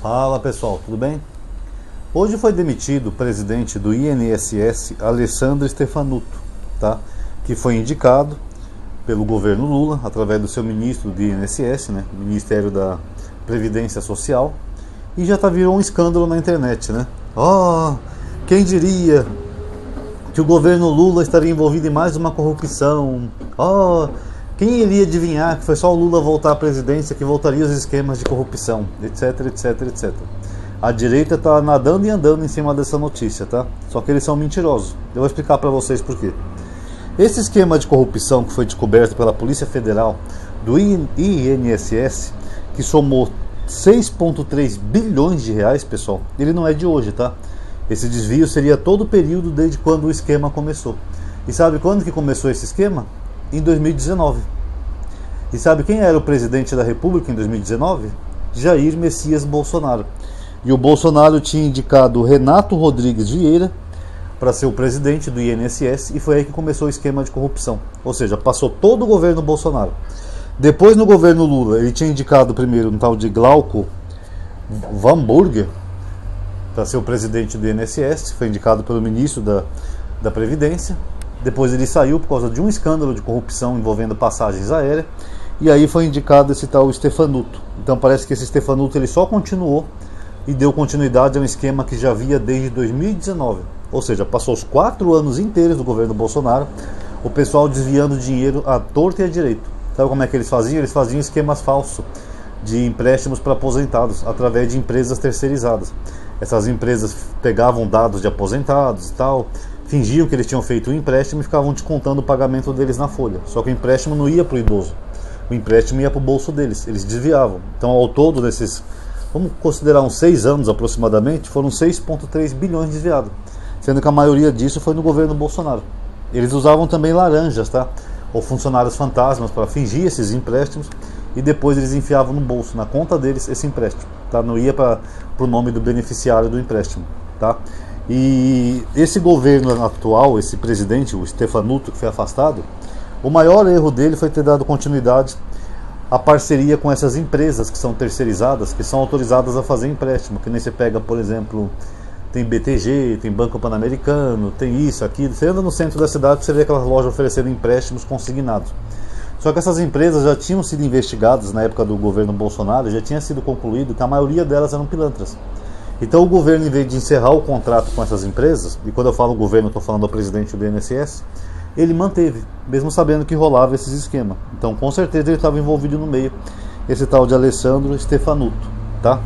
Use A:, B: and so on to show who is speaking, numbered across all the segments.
A: Fala pessoal, tudo bem? Hoje foi demitido o presidente do INSS, Alessandro Stefanuto, tá? Que foi indicado pelo governo Lula, através do seu ministro do INSS, né? Ministério da Previdência Social, e já virou um escândalo na internet, né? Quem diria que o governo Lula estaria envolvido em mais uma corrupção? Quem iria adivinhar que foi só o Lula voltar à presidência que voltaria os esquemas de corrupção, etc, etc, etc. A direita está nadando e andando em cima dessa notícia, tá? Só que eles são mentirosos. Eu vou explicar para vocês por quê. Esse esquema de corrupção que foi descoberto pela Polícia Federal do INSS, que somou 6,3 bilhões de reais, pessoal, ele não é de hoje, tá? Esse desvio seria todo o período desde quando o esquema começou. E sabe quando que começou esse esquema? Em 2019. E sabe quem era o presidente da República em 2019? Jair Messias Bolsonaro. E o Bolsonaro tinha indicado o Renato Rodrigues Vieira para ser o presidente do INSS, e foi aí que começou o esquema de corrupção. Ou seja, passou todo o governo Bolsonaro. Depois, no governo Lula, ele tinha indicado primeiro um tal de Glauco Vanburger para ser o presidente do INSS, foi indicado pelo ministro da Previdência. Depois ele saiu por causa de um escândalo de corrupção envolvendo passagens aéreas, e aí foi indicado esse tal Stefanuto. Então parece que esse Stefanuto ele só continuou e deu continuidade a um esquema que já havia desde 2019. Ou seja, passou os 4 anos inteiros do governo Bolsonaro, o pessoal desviando dinheiro à torta e à direita. Sabe como é que eles faziam? Eles faziam esquemas falsos de empréstimos para aposentados, através de empresas terceirizadas. Essas empresas pegavam dados de aposentados e tal, fingiam que eles tinham feito um empréstimo e ficavam descontando o pagamento deles na folha. Só que o empréstimo não ia para o idoso, o empréstimo ia para o bolso deles, eles desviavam. Então, ao todo desses, vamos considerar uns 6 anos aproximadamente, foram 6,3 bilhões desviados, sendo que a maioria disso foi no governo Bolsonaro. Eles usavam também laranjas, tá? Ou funcionários fantasmas para fingir esses empréstimos, e depois eles enfiavam no bolso, na conta deles, esse empréstimo, tá? Não ia para o nome do beneficiário do empréstimo, tá? E esse governo atual, esse presidente, o Stefanuto, que foi afastado, o maior erro dele foi ter dado continuidade à parceria com essas empresas que são terceirizadas, que são autorizadas a fazer empréstimo, que nem você pega, por exemplo, tem BTG, tem Banco Pan-Americano, tem isso, aquilo. Você anda no centro da cidade, você vê aquelas lojas oferecendo empréstimos consignados. Só que essas empresas já tinham sido investigadas na época do governo Bolsonaro, já tinha sido concluído que a maioria delas eram pilantras. Então o governo, em vez de encerrar o contrato com essas empresas, e quando eu falo governo, eu estou falando do presidente do INSS, ele manteve, mesmo sabendo que rolava esses esquemas. Então com certeza ele estava envolvido no meio, esse tal de Alessandro Stefanuto, tá?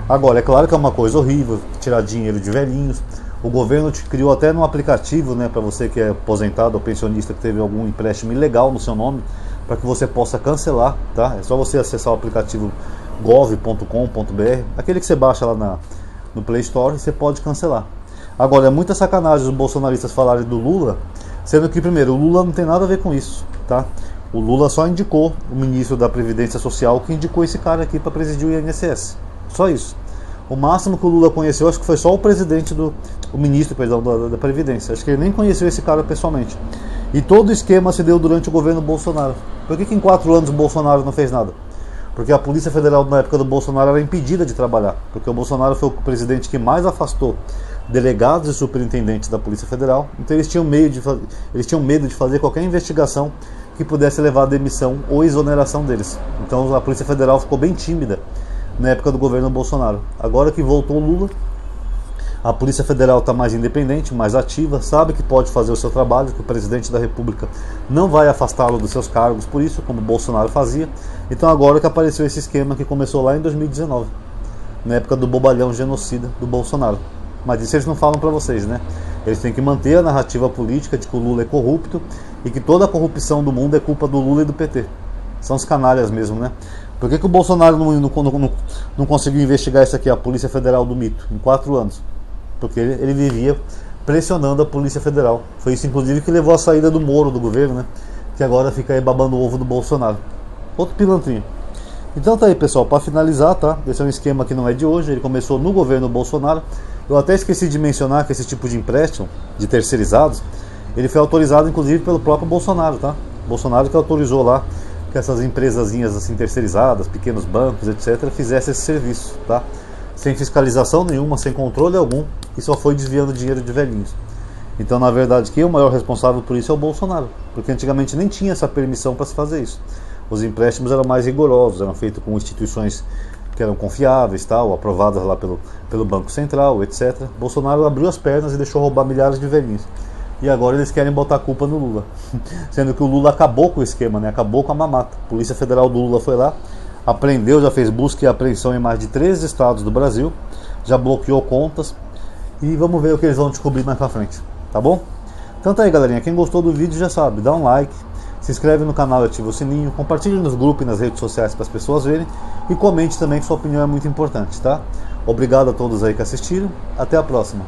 A: Agora, é claro que é uma coisa horrível tirar dinheiro de velhinhos. O governo te criou até num aplicativo, né, para você que é aposentado ou pensionista que teve algum empréstimo ilegal no seu nome, para que você possa cancelar, tá? É só você acessar o aplicativo gov.com.br, aquele que você baixa lá no Play Store, e você pode cancelar. Agora, é muita sacanagem os bolsonaristas falarem do Lula, sendo que, primeiro, o Lula não tem nada a ver com isso, tá? O Lula só indicou o ministro da Previdência Social, que indicou esse cara aqui para presidir o INSS. Só isso. O máximo que o Lula conheceu, acho que foi só o ministro, perdão, da Previdência. Acho que ele nem conheceu esse cara pessoalmente. E todo o esquema se deu durante o governo Bolsonaro. Por que em 4 anos o Bolsonaro não fez nada? Porque a Polícia Federal, na época do Bolsonaro, era impedida de trabalhar. Porque o Bolsonaro foi o presidente que mais afastou delegados e superintendentes da Polícia Federal. Então eles tinham medo de fazer qualquer investigação que pudesse levar à demissão ou exoneração deles. Então a Polícia Federal ficou bem tímida na época do governo Bolsonaro. Agora que voltou o Lula, a Polícia Federal está mais independente, mais ativa, sabe que pode fazer o seu trabalho, que o presidente da República não vai afastá-lo dos seus cargos por isso, como o Bolsonaro fazia. Então agora que apareceu esse esquema que começou lá em 2019, na época do bobalhão genocida do Bolsonaro. Mas isso eles não falam para vocês, né? Eles têm que manter a narrativa política de que o Lula é corrupto e que toda a corrupção do mundo é culpa do Lula e do PT. São os canalhas mesmo, né? Por que o Bolsonaro não conseguiu investigar isso aqui, a Polícia Federal do mito, em 4 anos? Porque ele vivia pressionando a Polícia Federal. Foi isso, inclusive, que levou à saída do Moro do governo, né? Que agora fica aí babando o ovo do Bolsonaro. Outro pilantrinho. Então tá aí, pessoal, para finalizar, tá? Esse é um esquema que não é de hoje, ele começou no governo Bolsonaro. Eu até esqueci de mencionar que esse tipo de empréstimo, de terceirizados, ele foi autorizado, inclusive, pelo próprio Bolsonaro, tá? Bolsonaro que autorizou lá que essas empresazinhas assim terceirizadas, pequenos bancos, etc., fizessem esse serviço, tá? sem fiscalização nenhuma, sem controle algum, e só foi desviando dinheiro de velhinhos. Então, na verdade, quem é o maior responsável por isso é o Bolsonaro, porque antigamente nem tinha essa permissão para se fazer isso. Os empréstimos eram mais rigorosos, eram feitos com instituições que eram confiáveis, tal, aprovadas lá pelo Banco Central, etc. Bolsonaro abriu as pernas e deixou roubar milhares de velhinhos. E agora eles querem botar a culpa no Lula. Sendo que o Lula acabou com o esquema, né? Acabou com a mamata. A Polícia Federal do Lula foi lá, apreendeu, já fez busca e apreensão em mais de 13 estados do Brasil, já bloqueou contas, e vamos ver o que eles vão descobrir mais pra frente, tá bom? Então tá aí, galerinha, quem gostou do vídeo já sabe, dá um like, se inscreve no canal e ativa o sininho, compartilhe nos grupos e nas redes sociais para as pessoas verem, e comente também, que sua opinião é muito importante, tá? Obrigado a todos aí que assistiram, até a próxima.